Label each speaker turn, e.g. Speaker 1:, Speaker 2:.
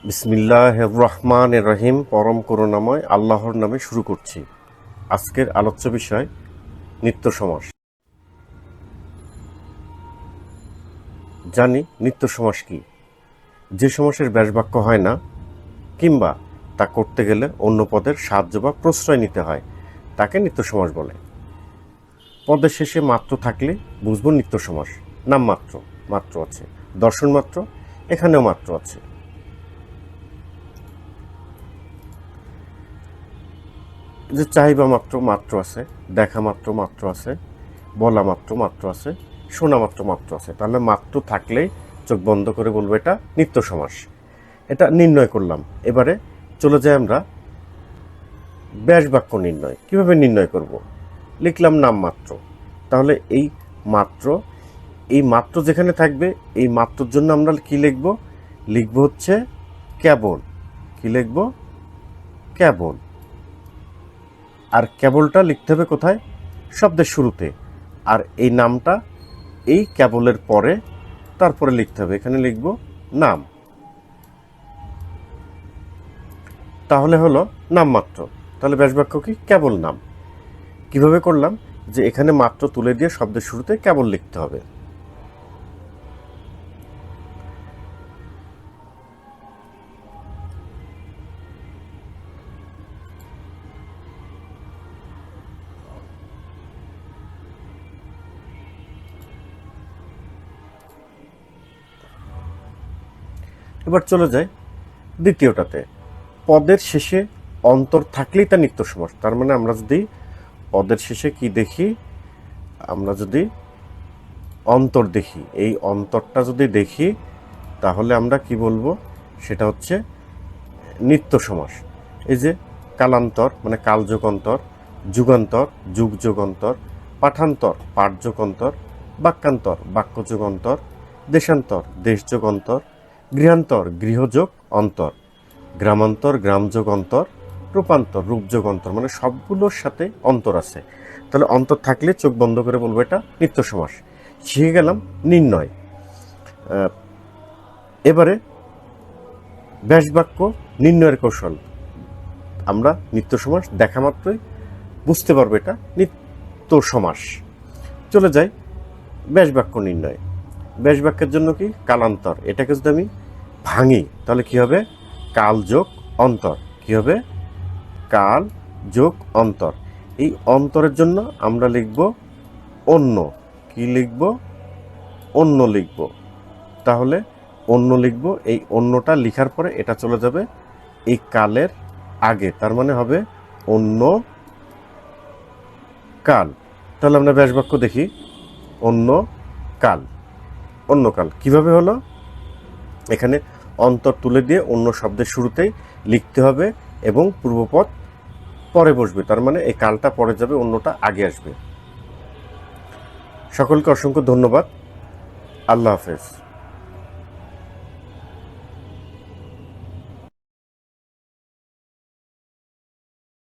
Speaker 1: বিসমিল্লাহির রহমানির রহিম। পরম করুণাময় আল্লাহর নামে শুরু করছি। আজকের আলোচ্য বিষয় নিত্য সমাস। জানি নিত্য সমাস কি? যে সমাসের ব্যাসবাক্য হয় না কিংবা তা করতে গেলে অন্য পদের সাহায্য বা প্রশ্রয় নিতে হয়, তাকে নিত্য সমাস বলে। পদের শেষে মাত্র থাকলে বুঝবো নিত্য সমাস। নাম মাত্র, মাত্র আছে। দর্শন মাত্র, এখানেও মাত্র আছে। যে চাহিবা মাত্র, মাত্র আছে। দেখা মাত্র, মাত্র আছে। বলা মাত্র, মাত্র আছে। শোনা মাত্র, মাত্র আছে। তাহলে মাত্র থাকলেই চোখ বন্ধ করে বলবো এটা নিত্য সমাস। এটা নির্ণয় করলাম। এবারে চলে যাই আমরা ব্যাস বাক্য নির্ণয়। কিভাবে নির্ণয় করব? লিখলাম নাম মাত্র। তাহলে এই মাত্র যেখানে থাকবে, এই মাত্রর জন্য আমরা কি লিখব? লিখব হচ্ছে কেবল। কি লিখব? কেবল। আর কেবলটা লিখতে হবে কোথায়? শব্দের শুরুতে। আর এই নামটা এই কেবলের পরে তারপরে লিখতে হবে। এখানে লিখব নাম। তাহলে হলো নামমাত্র। তাহলে ব্যাসবাক্য কি? কেবল নাম। কিভাবে করলাম? যে এখানে মাত্র তুলে দিয়ে শব্দের শুরুতে কেবল লিখতে হবে। এবার চলে যাই দ্বিতীয়টাতে। পদের শেষে অন্তর থাকলেই তা নিত্য সমাস। তার মানে আমরা যদি পদের শেষে কি দেখি? আমরা যদি অন্তর দেখি, এই অন্তরটা যদি দেখি, তাহলে আমরা কি বলবো? সেটা হচ্ছে নিত্য সমাস। এই যে কালান্তর মানে কালযোগ অন্তর, যুগান্তর যুগ যুগান্তর, পাঠান্তর পাঠযোগ অন্তর, বাক্যান্তর বাক্যযোগ অন্তর, দেশান্তর দেশযোগ অন্তর, গৃহান্তর গৃহযোগ অন্তর, গ্রামান্তর গ্রামযোগ অন্তর, রূপান্তর রূপযোগ অন্তর, মানে সবগুলোর সাথে অন্তর আছে। তাহলে অন্তর থাকলে চোখ বন্ধ করে বলবো এটা নিত্য সমাস। শিখে গেলাম নির্ণয়। এবারে ব্যাসবাক্য নির্ণয়ের কৌশল। আমরা নিত্য সমাস দেখা মাত্রই বুঝতে পারবো এটা নিত্য সমাস। চলে যাই ব্যাসবাক্য নির্ণয়। ব্যাসবাক্যের জন্য কি? কালান্তর। এটাকে যদি আমি ভাঙি তাহলে কি হবে? কাল যোগ অন্তর। কি হবে? কাল যোগ অন্তর। এই অন্তরের জন্য আমরা লিখব অন্য। কি লিখব? অন্য লিখব। তাহলে অন্য লিখব। এই অন্যটা লিখার পরে এটা চলে যাবে এই কালের আগে, তার মানে হবে অন্য কাল। তাহলে আমরা ব্যাসবাক্য দেখি। অন্য কাল। অন্য কাল কিভাবে হলো? এখানে অন্তর তুলে দিয়ে অন্য শব্দের শুরুতেই লিখতে হবে এবং পূর্বপদ পরে বসবে, তার মানে এই কালটা পরে যাবে, অন্যটা আগে আসবে। সকলকে অসংখ্য ধন্যবাদ। আল্লাহ হাফেজ।